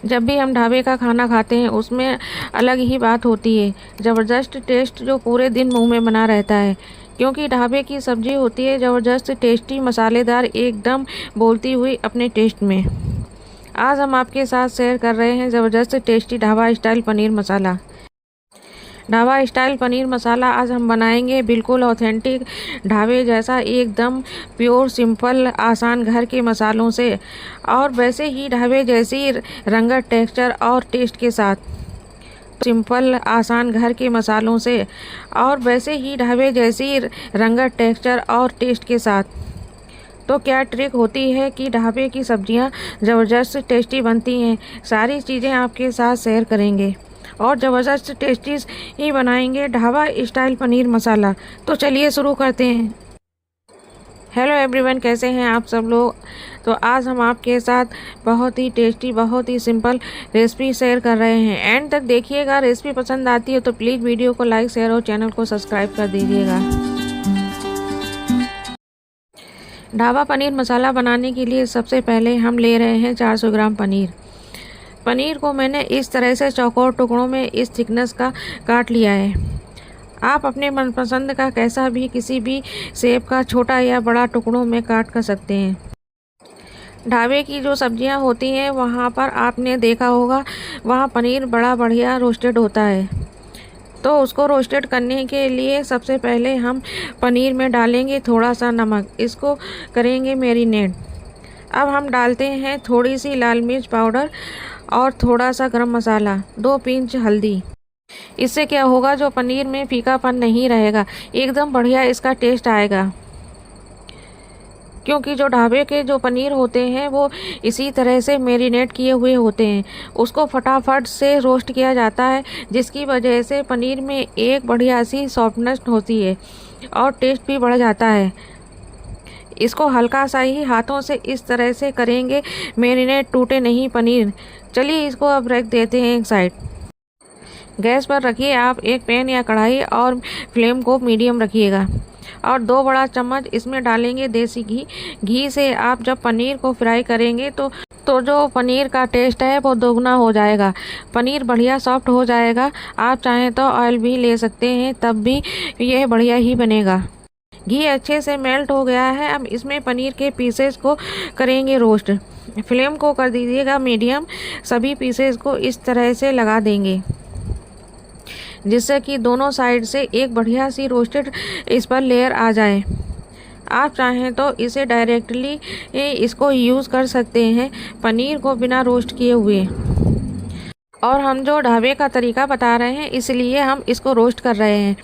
जब भी हम ढाबे का खाना खाते हैं उसमें अलग ही बात होती है। ज़बरदस्त टेस्ट जो पूरे दिन मुंह में बना रहता है, क्योंकि ढाबे की सब्जी होती है ज़बरदस्त टेस्टी मसालेदार, एकदम बोलती हुई अपने टेस्ट में। आज हम आपके साथ शेयर कर रहे हैं ज़बरदस्त tasty dhaba style paneer masala. Dhaba style paneer masala आज हम बनाएंगे बिल्कुल ऑथेंटिक ढाबे जैसा, एकदम प्योर, सिंपल, आसान घर के मसालों से, और वैसे ही ढाबे जैसी रंगत, टेक्सचर और टेस्ट के साथ। सिंपल, आसान घर के मसालों से और वैसे ही ढाबे जैसी रंगत, टेक्सचर और टेस्ट के साथ। तो क्या ट्रिक होती है कि ढाबे की सब्जियां ज़बरदस्त टेस्टी बनती हैं, सारी चीज़ें आपके साथ शेयर करेंगे और ज़बरदस्त टेस्टी ही बनाएंगे ढाबा स्टाइल पनीर मसाला। तो चलिए शुरू करते हैं। हेलो एवरीवन, कैसे हैं आप सब लोग। तो आज हम आपके साथ बहुत ही टेस्टी, बहुत ही सिंपल रेसिपी शेयर कर रहे हैं। एंड तक देखिएगा। रेसिपी पसंद आती है तो प्लीज़ वीडियो को लाइक, शेयर और चैनल को सब्सक्राइब कर दीजिएगा। ढाबा पनीर मसाला बनाने के लिए सबसे पहले हम ले रहे हैं 400 ग्राम पनीर। पनीर को मैंने इस तरह से चौकोर टुकड़ों में इस थिकनेस का काट लिया है। आप अपने मनपसंद का कैसा भी, किसी भी शेप का छोटा या बड़ा टुकड़ों में काट कर सकते हैं। ढाबे की जो सब्जियां होती हैं वहाँ पर आपने देखा होगा, वहाँ पनीर बड़ा बढ़िया रोस्टेड होता है। तो उसको रोस्टेड करने के लिए सबसे पहले हम पनीर में डालेंगे थोड़ा सा नमक, इसको करेंगे मैरिनेट। अब हम डालते हैं थोड़ी सी लाल मिर्च पाउडर और थोड़ा सा गरम मसाला, 2 पिंच हल्दी। इससे क्या होगा, जो पनीर में फीकापन नहीं रहेगा, एकदम बढ़िया इसका टेस्ट आएगा। क्योंकि जो ढाबे के जो पनीर होते हैं वो इसी तरह से मैरिनेट किए हुए होते हैं, उसको फटाफट से रोस्ट किया जाता है, जिसकी वजह से पनीर में एक बढ़िया सी सॉफ्टनेस होती है और टेस्ट भी बढ़ जाता है। इसको हल्का सा ही हाथों से इस तरह से करेंगे मैरिनेट, टूटे नहीं पनीर। चलिए इसको अब रख देते हैं एक साइड। गैस पर रखिए आप एक पैन या कढ़ाई और फ्लेम को मीडियम रखिएगा और 2 बड़ा चम्मच इसमें डालेंगे देसी घी। घी से आप जब पनीर को फ्राई करेंगे तो जो पनीर का टेस्ट है वो दोगुना हो जाएगा, पनीर बढ़िया सॉफ्ट हो जाएगा। आप चाहें तो ऑयल भी ले सकते हैं, तब भी यह बढ़िया ही बनेगा। घी अच्छे से मेल्ट हो गया है। अब इसमें पनीर के पीसेस को करेंगे रोस्ट। फ्लेम को कर दीजिएगा मीडियम। सभी पीसेस को इस तरह से लगा देंगे जिससे कि दोनों साइड से एक बढ़िया सी रोस्टेड इस पर लेयर आ जाए। आप चाहें तो इसे डायरेक्टली इसको यूज़ कर सकते हैं पनीर को बिना रोस्ट किए हुए, और हम जो ढाबे का तरीका बता रहे हैं इसलिए हम इसको रोस्ट कर रहे हैं।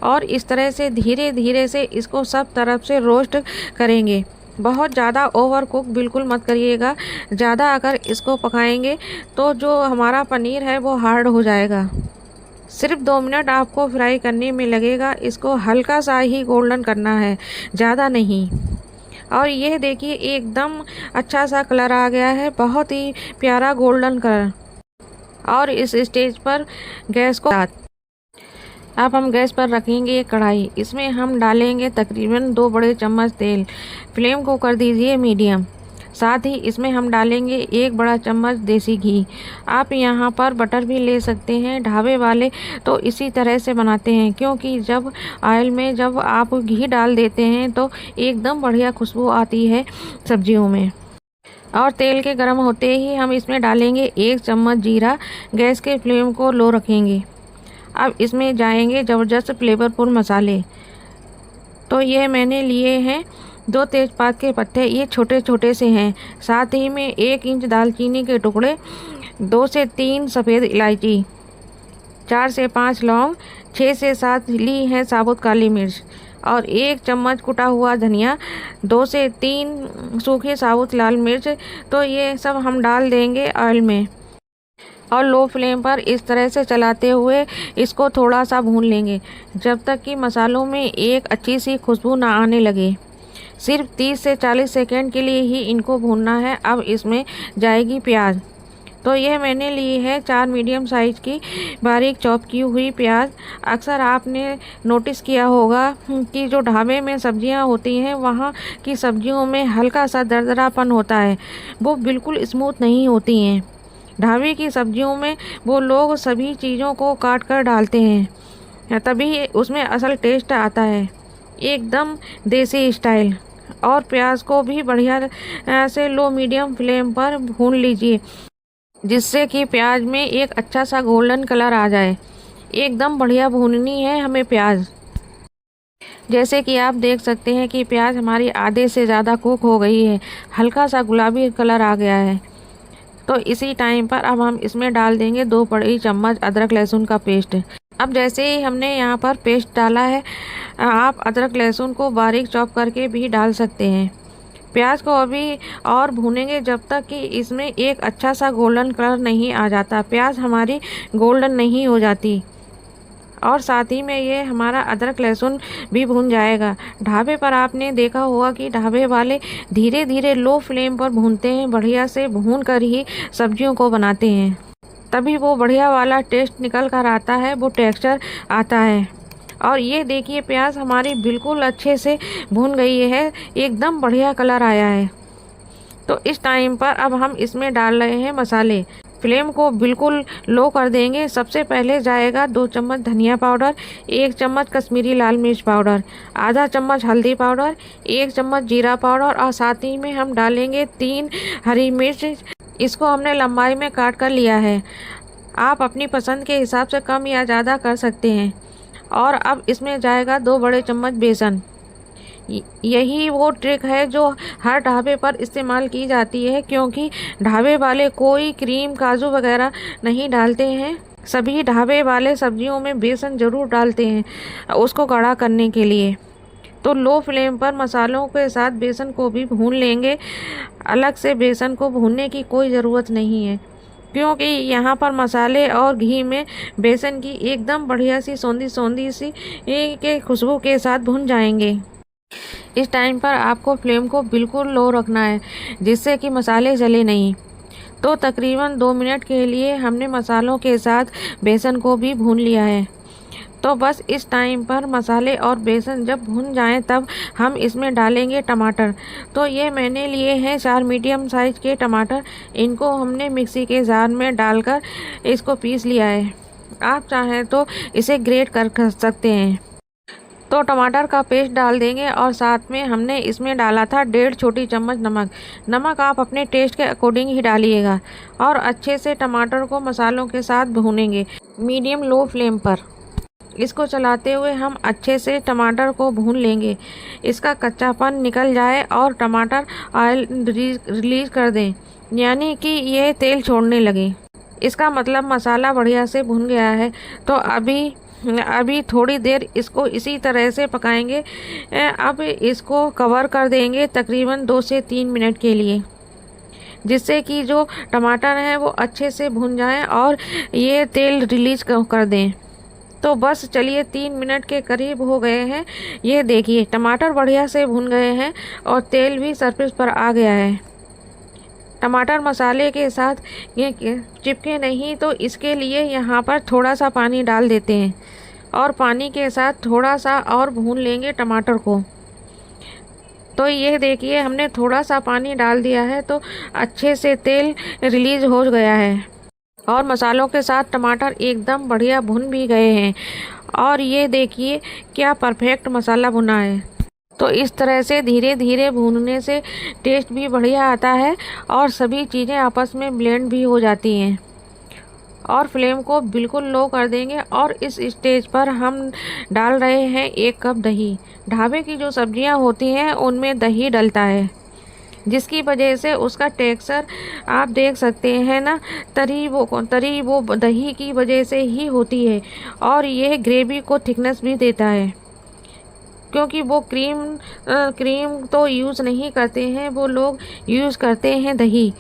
और इस तरह से धीरे धीरे से इसको सब तरफ से रोस्ट करेंगे। बहुत ज़्यादा ओवर कुक बिल्कुल मत करिएगा, ज़्यादा अगर इसको पकाएंगे तो जो हमारा पनीर है वो हार्ड हो जाएगा। सिर्फ 2 मिनट आपको फ्राई करने में लगेगा। इसको हल्का सा ही गोल्डन करना है, ज़्यादा नहीं। और यह देखिए एकदम अच्छा सा कलर आ गया है, बहुत ही प्यारा गोल्डन कलर। और इस स्टेज पर गैस को अब हम गैस पर रखेंगे एक कढ़ाई। इसमें हम डालेंगे तकरीबन 2 बड़े चम्मच तेल। फ्लेम को कर दीजिए मीडियम। साथ ही इसमें हम डालेंगे 1 बड़ा चम्मच देसी घी। आप यहाँ पर बटर भी ले सकते हैं, ढाबे वाले तो इसी तरह से बनाते हैं, क्योंकि जब ऑयल में जब आप घी डाल देते हैं तो एकदम बढ़िया खुशबू आती है सब्जियों में। और तेल के गर्म होते ही हम इसमें डालेंगे 1 चम्मच जीरा। गैस के फ्लेम को लो रखेंगे। अब इसमें जाएंगे ज़बरदस्त फ्लेवरफुल मसाले। तो ये मैंने लिए हैं 2 तेज़पात के पत्ते, ये छोटे छोटे से हैं। साथ ही में 1 इंच दालचीनी के टुकड़े, 2 से 3 सफ़ेद इलायची, 4 से 5 लौंग, 6 से 7 ली हैं साबुत काली मिर्च और 1 चम्मच कुटा हुआ धनिया, 2 से 3 सूखी साबुत लाल मिर्च। तो ये सब हम डाल देंगे ऑयल में और लो फ्लेम पर इस तरह से चलाते हुए इसको थोड़ा सा भून लेंगे, जब तक कि मसालों में एक अच्छी सी खुशबू ना आने लगे। सिर्फ 30 से 40 सेकेंड के लिए ही इनको भूनना है। अब इसमें जाएगी प्याज। तो यह मैंने ली है 4 मीडियम साइज़ की बारीक चॉप की हुई प्याज। अक्सर आपने नोटिस किया होगा कि जो ढाबे में सब्जियां होती हैं वहाँ की सब्जियों में हल्का सा दरदरापन होता है, वो बिल्कुल स्मूथ नहीं होती हैं। ढाबे की सब्जियों में वो लोग सभी चीज़ों को काट कर डालते हैं, तभी उसमें असल टेस्ट आता है, एकदम देसी स्टाइल। और प्याज को भी बढ़िया से लो मीडियम फ्लेम पर भून लीजिए, जिससे कि प्याज में एक अच्छा सा गोल्डन कलर आ जाए। एकदम बढ़िया भूननी है हमें प्याज। जैसे कि आप देख सकते हैं कि प्याज हमारी आधे से ज़्यादा कुक हो गई है, हल्का सा गुलाबी कलर आ गया है। तो इसी टाइम पर अब हम इसमें डाल देंगे 2 बड़ी चम्मच अदरक लहसुन का पेस्ट। अब जैसे ही हमने यहाँ पर पेस्ट डाला है, आप अदरक लहसुन को बारीक चॉप करके भी डाल सकते हैं। प्याज को अभी और भूनेंगे जब तक कि इसमें एक अच्छा सा गोल्डन कलर नहीं आ जाता, प्याज हमारी गोल्डन नहीं हो जाती। और साथ ही में ये हमारा अदरक लहसुन भी भून जाएगा। ढाबे पर आपने देखा होगा कि ढाबे वाले धीरे धीरे लो फ्लेम पर भूनते हैं, बढ़िया से भून कर ही सब्जियों को बनाते हैं, तभी वो बढ़िया वाला टेस्ट निकल कर आता है, वो टेक्सचर आता है। और ये देखिए प्याज हमारी बिल्कुल अच्छे से भून गई है, एकदम बढ़िया कलर आया है। तो इस टाइम पर अब हम इसमें डाल रहे हैं मसाले। फ्लेम को बिल्कुल लो कर देंगे। सबसे पहले जाएगा 2 चम्मच धनिया पाउडर, 1 चम्मच कश्मीरी लाल मिर्च पाउडर, आधा चम्मच हल्दी पाउडर, 1 चम्मच जीरा पाउडर और साथ ही में हम डालेंगे 3 हरी मिर्च। इसको हमने लंबाई में काट कर लिया है। आप अपनी पसंद के हिसाब से कम या ज़्यादा कर सकते हैं। और अब इसमें जाएगा 2 बड़े चम्मच बेसन। यही वो ट्रिक है जो हर ढाबे पर इस्तेमाल की जाती है, क्योंकि ढाबे वाले कोई क्रीम काजू वगैरह नहीं डालते हैं। सभी ढाबे वाले सब्जियों में बेसन ज़रूर डालते हैं उसको गाढ़ा करने के लिए। तो लो फ्लेम पर मसालों के साथ बेसन को भी भून लेंगे। अलग से बेसन को भूनने की कोई ज़रूरत नहीं है, क्योंकि यहाँ पर मसाले और घी में बेसन की एकदम बढ़िया सी सौंधी सौंधी सी के खुशबू के साथ भून जाएंगे। इस टाइम पर आपको फ्लेम को बिल्कुल लो रखना है, जिससे कि मसाले जले नहीं। तो तकरीबन 2 मिनट के लिए हमने मसालों के साथ बेसन को भी भून लिया है। तो बस इस टाइम पर मसाले और बेसन जब भून जाएं, तब हम इसमें डालेंगे टमाटर। तो ये मैंने लिए हैं 4 मीडियम साइज़ के टमाटर। इनको हमने मिक्सी के जार में डालकर इसको पीस लिया है। आप चाहें तो इसे ग्रेट कर सकते हैं। तो टमाटर का पेस्ट डाल देंगे और साथ में हमने इसमें डाला था 1.5 छोटी चम्मच नमक। नमक आप अपने टेस्ट के अकॉर्डिंग ही डालिएगा। और अच्छे से टमाटर को मसालों के साथ भूनेंगे मीडियम लो फ्लेम पर। इसको चलाते हुए हम अच्छे से टमाटर को भून लेंगे, इसका कच्चापन निकल जाए और टमाटर ऑयल रिलीज कर दें, यानी कि ये तेल छोड़ने लगे। इसका मतलब मसाला बढ़िया से भुन गया है। तो अभी थोड़ी देर इसको इसी तरह से पकाएंगे। अब इसको कवर कर देंगे तकरीबन 2 से 3 मिनट के लिए, जिससे कि जो टमाटर हैं वो अच्छे से भुन जाएं और ये तेल रिलीज कर दें। तो बस चलिए 3 मिनट के करीब हो गए हैं। ये देखिए टमाटर बढ़िया से भुन गए हैं और तेल भी सरफेस पर आ गया है। टमाटर मसाले के साथ ये चिपके नहीं, तो इसके लिए यहाँ पर थोड़ा सा पानी डाल देते हैं और पानी के साथ थोड़ा सा और भून लेंगे टमाटर को। तो ये देखिए हमने थोड़ा सा पानी डाल दिया है, तो अच्छे से तेल रिलीज हो गया है और मसालों के साथ टमाटर एकदम बढ़िया भुन भी गए हैं। और ये देखिए क्या परफेक्ट मसाला भुना है। तो इस तरह से धीरे धीरे भूनने से टेस्ट भी बढ़िया आता है और सभी चीज़ें आपस में ब्लेंड भी हो जाती हैं। और फ्लेम को बिल्कुल लो कर देंगे और इस स्टेज पर हम डाल रहे हैं 1 कप दही। ढाबे की जो सब्जियां होती हैं उनमें दही डलता है, जिसकी वजह से उसका टेक्सचर आप देख सकते हैं ना, तरी वो दही की वजह से ही होती है। और ये ग्रेवी को थिकनेस भी देता है, क्योंकि वो क्रीम तो यूज़ नहीं करते हैं, वो लोग यूज़ करते हैं दही।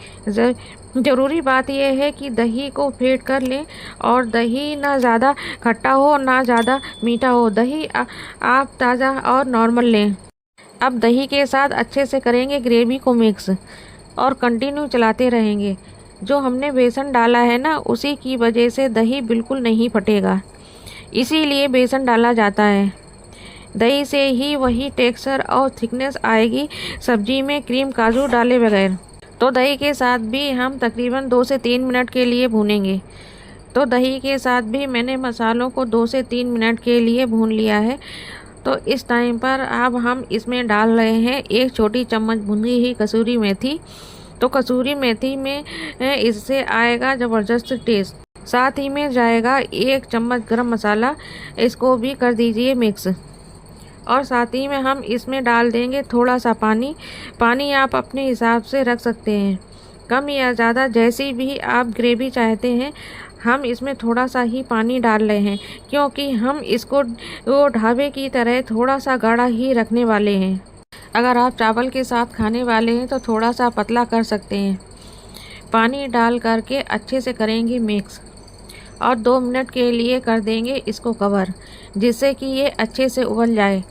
ज़रूरी बात यह है कि दही को फेंट कर लें और दही ना ज़्यादा खट्टा हो ना ज़्यादा मीठा हो। दही आप ताज़ा और नॉर्मल लें। अब दही के साथ अच्छे से करेंगे ग्रेवी को मिक्स और कंटिन्यू चलाते रहेंगे। जो हमने बेसन डाला है ना, उसी की वजह से दही बिल्कुल नहीं फटेगा, इसीलिए बेसन डाला जाता है। दही से ही वही टेक्सचर और थिकनेस आएगी सब्जी में क्रीम काजू डाले बगैर। तो दही के साथ भी हम तकरीबन 2 से 3 मिनट के लिए भूनेंगे। तो दही के साथ भी मैंने मसालों को 2 से 3 मिनट के लिए भून लिया है। तो इस टाइम पर अब हम इसमें डाल रहे हैं 1 छोटी चम्मच भुनी हुई कसूरी मेथी। तो कसूरी मेथी में इससे आएगा ज़बरदस्त टेस्ट। साथ ही में जाएगा 1 चम्मच गरम मसाला, इसको भी कर दीजिए मिक्स। और साथ ही में हम इसमें डाल देंगे थोड़ा सा पानी। पानी आप अपने हिसाब से रख सकते हैं, कम या ज़्यादा, जैसी भी आप ग्रेवी चाहते हैं। हम इसमें थोड़ा सा ही पानी डाल रहे हैं क्योंकि हम इसको वो ढाबे की तरह थोड़ा सा गाढ़ा ही रखने वाले हैं। अगर आप चावल के साथ खाने वाले हैं तो थोड़ा सा पतला कर सकते हैं। पानी डाल करके अच्छे से करेंगे मिक्स और 2 मिनट के लिए कर देंगे इसको कवर, जिससे कि ये अच्छे से उबल जाए।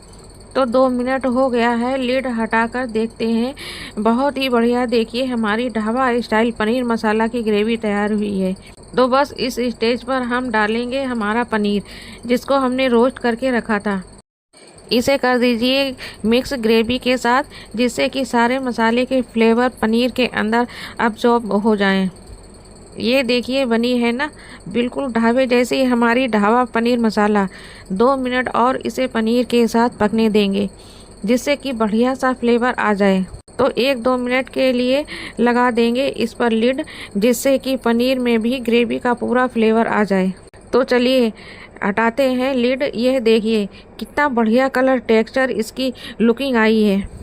तो 2 मिनट हो गया है, लिड हटाकर देखते हैं। बहुत ही बढ़िया, देखिए हमारी ढाबा स्टाइल पनीर मसाला की ग्रेवी तैयार हुई है। तो बस इस स्टेज पर हम डालेंगे हमारा पनीर, जिसको हमने रोस्ट करके रखा था। इसे कर दीजिए मिक्स ग्रेवी के साथ, जिससे कि सारे मसाले के फ्लेवर पनीर के अंदर अब्जॉर्ब हो जाएं। ये देखिए बनी है ना बिल्कुल ढाबे जैसी हमारी ढाबा पनीर मसाला। 2 मिनट और इसे पनीर के साथ पकने देंगे, जिससे कि बढ़िया सा फ्लेवर आ जाए। तो 1-2 मिनट के लिए लगा देंगे इस पर लिड, जिससे कि पनीर में भी ग्रेवी का पूरा फ्लेवर आ जाए। तो चलिए हटाते हैं लिड। यह देखिए कितना बढ़िया कलर, टेक्सचर, इसकी लुकिंग आई है।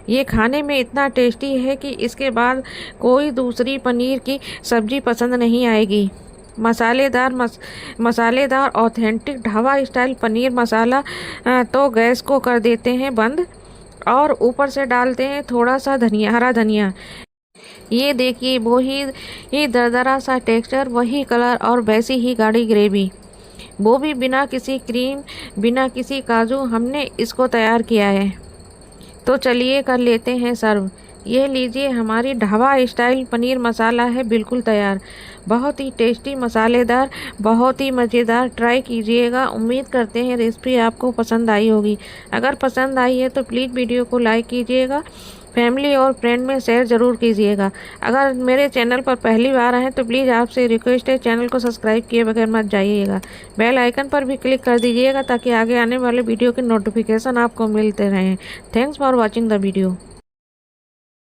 ये खाने में इतना टेस्टी है कि इसके बाद कोई दूसरी पनीर की सब्ज़ी पसंद नहीं आएगी। मसालेदार ऑथेंटिक ढाबा स्टाइल पनीर मसाला। तो गैस को कर देते हैं बंद और ऊपर से डालते हैं थोड़ा सा धनिया, हरा धनिया। ये देखिए वही दरदरा सा टेक्सचर, वही कलर और वैसी ही गाढ़ी ग्रेवी, वो भी बिना किसी क्रीम, बिना किसी काजू हमने इसको तैयार किया है। तो चलिए कर लेते हैं सर्व। ये लीजिए हमारी ढाबा स्टाइल पनीर मसाला है बिल्कुल तैयार। बहुत ही टेस्टी, मसालेदार, बहुत ही मज़ेदार। ट्राई कीजिएगा। उम्मीद करते हैं रेसिपी आपको पसंद आई होगी। अगर पसंद आई है तो प्लीज़ वीडियो को लाइक कीजिएगा, फैमिली और फ्रेंड में शेयर ज़रूर कीजिएगा। अगर मेरे चैनल पर पहली बार आए तो प्लीज़ आपसे रिक्वेस्ट है, चैनल को सब्सक्राइब किए बगैर मत जाइएगा। बेल आइकन पर भी क्लिक कर दीजिएगा ताकि आगे आने वाले वीडियो के नोटिफिकेशन आपको मिलते रहें। Thanks for watching the video.